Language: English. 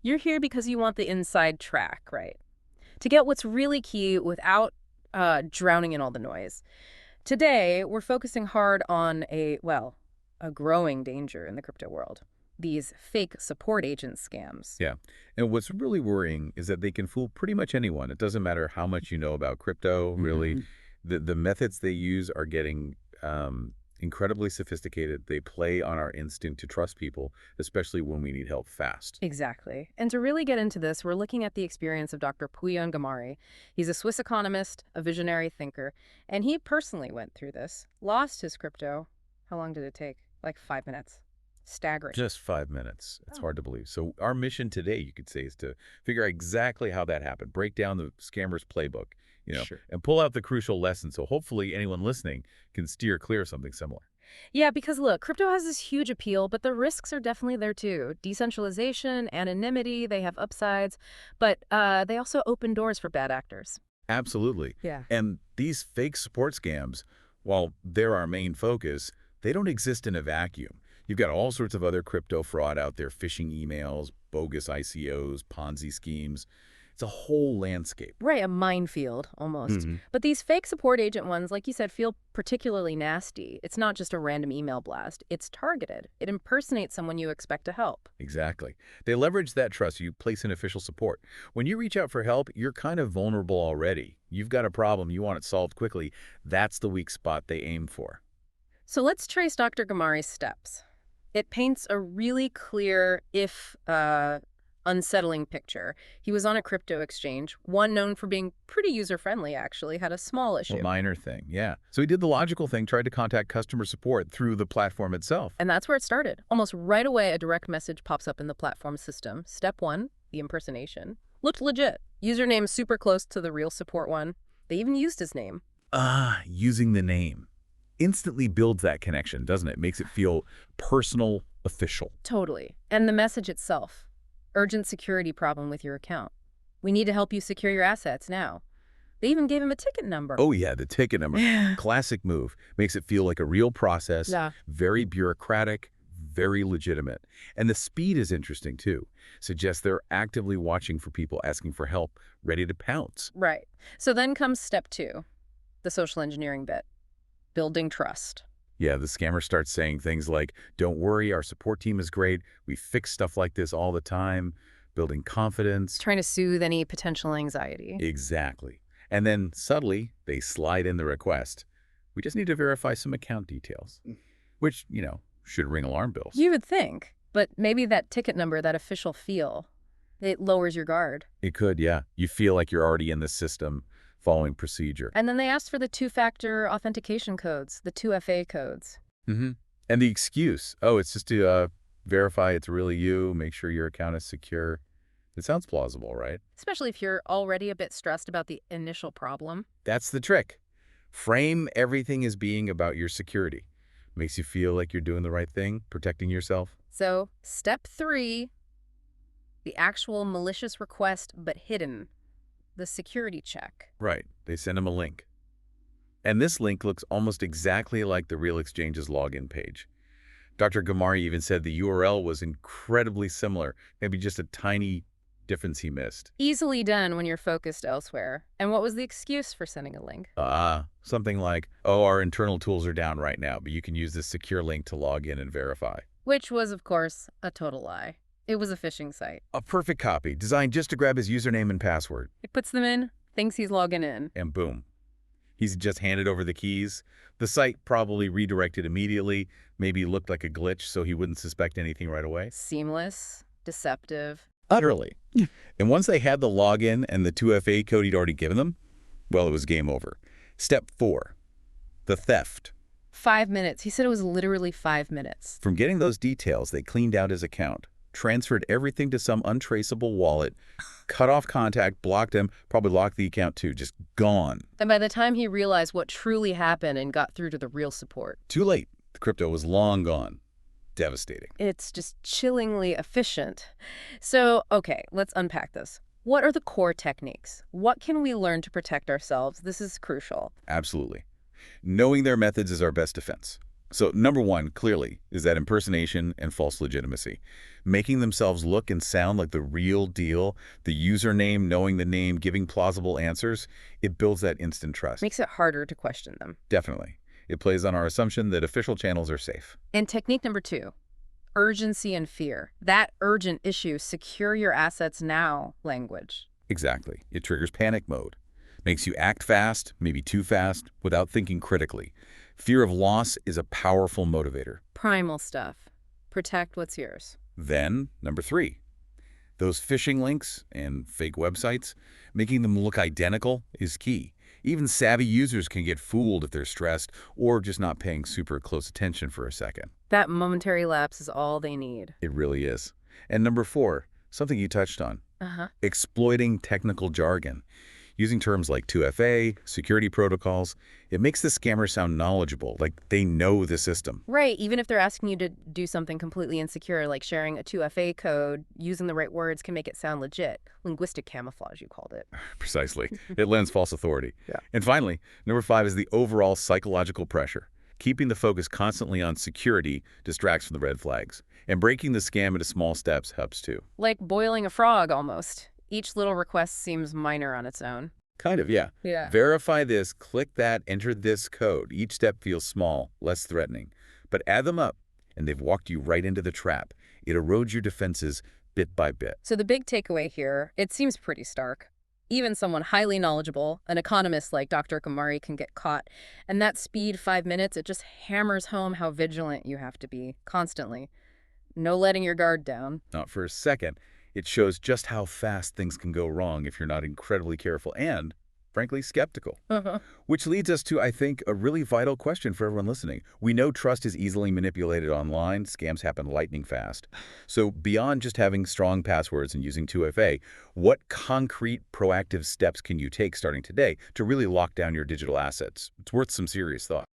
You're here because you want the inside track, right? To get what's really key without drowning in all the noise. Today, we're focusing hard on a growing danger in the crypto world. These fake support agent scams. Yeah. And what's really worrying is that they can fool pretty much anyone. It doesn't matter how much you know about crypto, really. Mhm. The methods they use are getting incredibly sophisticated. They play on our instinct to trust people, especially when we need help fast. Exactly. And to really get into this, we're looking at the experience of Dr. Puyan Gamari. He's a Swiss economist, a visionary thinker, and he personally went through this. Lost his crypto. How long did it take? Like 5 minutes. Staggering. Just 5 minutes. It's Oh. hard to believe. So our mission today, you could say, is to figure out exactly how that happened, break down the scammer's playbook, Sure. and pull out the crucial lessons so hopefully anyone listening can steer clear of something similar. Yeah, because look, crypto has this huge appeal, but the risks are definitely there too. Decentralization, anonymity, they have upsides, but they also open doors for bad actors. Absolutely. Yeah. And these fake support scams, while they're our main focus, they don't exist in a vacuum. You've got all sorts of other crypto fraud out there, phishing emails, bogus ICOs, Ponzi schemes. It's a whole landscape. Right, a minefield, almost. hmm But these fake support agent ones, like you said, feel particularly nasty. It's not just a random email blast. It's targeted. It impersonates someone you expect to help. Exactly. They leverage that trust you place in official support. When you reach out for help, you're kind of vulnerable already. You've got a problem, you want it solved quickly. That's the weak spot they aim for. So let's trace Dr. Gamari's steps. It paints a really clear, if unsettling picture. He was on a crypto exchange, one known for being pretty user-friendly, actually, had a small A issue. minor thing, yeah. So he did the logical thing, tried to contact customer support through the platform itself. And that's where it started. Almost right away, a direct message pops up in the platform system. Step one, the impersonation. Looked legit. Username super close to the real support one. They even used his name. Using the name. Instantly builds that connection, doesn't it? Makes it feel personal, official. Totally. And the message itself. Urgent security problem with your account. We need to help you secure your assets now. They even gave him a ticket number. Oh yeah, the ticket number. Yeah. Classic move. Makes it feel like a real process, Yeah. very bureaucratic, very legitimate. And the speed is interesting too. Suggests they're actively watching for people asking for help, ready to pounce. Right. So then comes step two, the social engineering bit. Building trust. Yeah, the scammer starts saying things like, don't worry, our support team is great. We fix stuff like this all the time. Building confidence. Trying to soothe any potential anxiety. Exactly. And then subtly, they slide in the request. We just need to verify some account details, which, should ring alarm bells. You would think, but maybe that ticket number, that official feel, it lowers your guard. It could, yeah. You feel like you're already in the system following procedure. And then they asked for the two-factor authentication codes, the 2FA codes. And the excuse, oh, it's just to verify it's really you, make sure your account is secure. It sounds plausible, right? Especially if you're already a bit stressed about the initial problem. That's the trick. Frame everything as being about your security. Makes you feel like you're doing the right thing, protecting yourself. So, step three, the actual malicious request but hidden, the security check. Right. They send them a link. And this link looks almost exactly like the real exchange's login page. Dr. Gamari even said the URL was incredibly similar, maybe just a tiny difference he missed. Easily done when you're focused elsewhere. And what was the excuse for sending a link? Something like, oh, our internal tools are down right now, but you can use this secure link to log in and verify. Which was, of course, a total lie. It was a phishing site. A perfect copy, designed just to grab his username and password. It puts them in, thinks he's logging in. And boom. He's just handed over the keys. The site probably redirected immediately, maybe looked like a glitch so he wouldn't suspect anything right away. Seamless, deceptive. Utterly. And once they had the login and the 2FA code he'd already given them, well, it was game over. Step 4, the theft. 5 minutes. He said it was literally 5 minutes. From getting those details, they cleaned out his account, transferred everything to some untraceable wallet, cut off contact, blocked him, probably locked the account too, just gone. And by the time he realized what truly happened and got through to the real support, Too late. The crypto was long gone. Devastating. it's just chillingly efficient. So, okay, let's unpack this. What are the core techniques? What can we learn to protect ourselves? This is crucial. Absolutely. Knowing their methods is our best defense. So number one, clearly, is that impersonation and false legitimacy. Making themselves look and sound like the real deal, the username, knowing the name, giving plausible answers, it builds that instant trust. Makes it harder to question them. Definitely. It plays on our assumption that official channels are safe. And technique number 2, urgency and fear. That urgent issue, secure your assets now language. Exactly. It triggers panic mode. Makes you act fast, maybe too fast, without thinking critically. Fear of loss is a powerful motivator. Primal stuff. Protect what's yours. Then, number 3, those phishing links and fake websites, making them look identical is key. Even savvy users can get fooled if they're stressed or just not paying super close attention for a second. That momentary lapse is all they need. It really is. And number 4, something you touched on, Uh-huh. exploiting technical jargon. Using terms like 2FA, security protocols, it makes the scammer sound knowledgeable, like they know the system. Right, even if they're asking you to do something completely insecure, like sharing a 2FA code, using the right words can make it sound legit. Linguistic camouflage, you called it. Precisely. It lends false authority. Yeah. And finally, number 5 is the overall psychological pressure. Keeping the focus constantly on security distracts from the red flags. And breaking the scam into small steps helps too. Like boiling a frog, almost. Each little request seems minor on its own. Kind of, yeah. Yeah. Verify this, click that, enter this code. Each step feels small, less threatening. But add them up, and they've walked you right into the trap. It erodes your defenses bit by bit. So the big takeaway here, it seems pretty stark. Even someone highly knowledgeable, an economist like Dr. Kamari, can get caught. And that speed, 5 minutes, it just hammers home how vigilant you have to be, constantly. No letting your guard down. Not for a second. It shows just how fast things can go wrong if you're not incredibly careful and, frankly, skeptical. Uh-huh. Which leads us to, I think, a really vital question for everyone listening. We know trust is easily manipulated online. Scams happen lightning fast. So beyond just having strong passwords and using 2FA, what concrete proactive steps can you take starting today to really lock down your digital assets? It's worth some serious thought.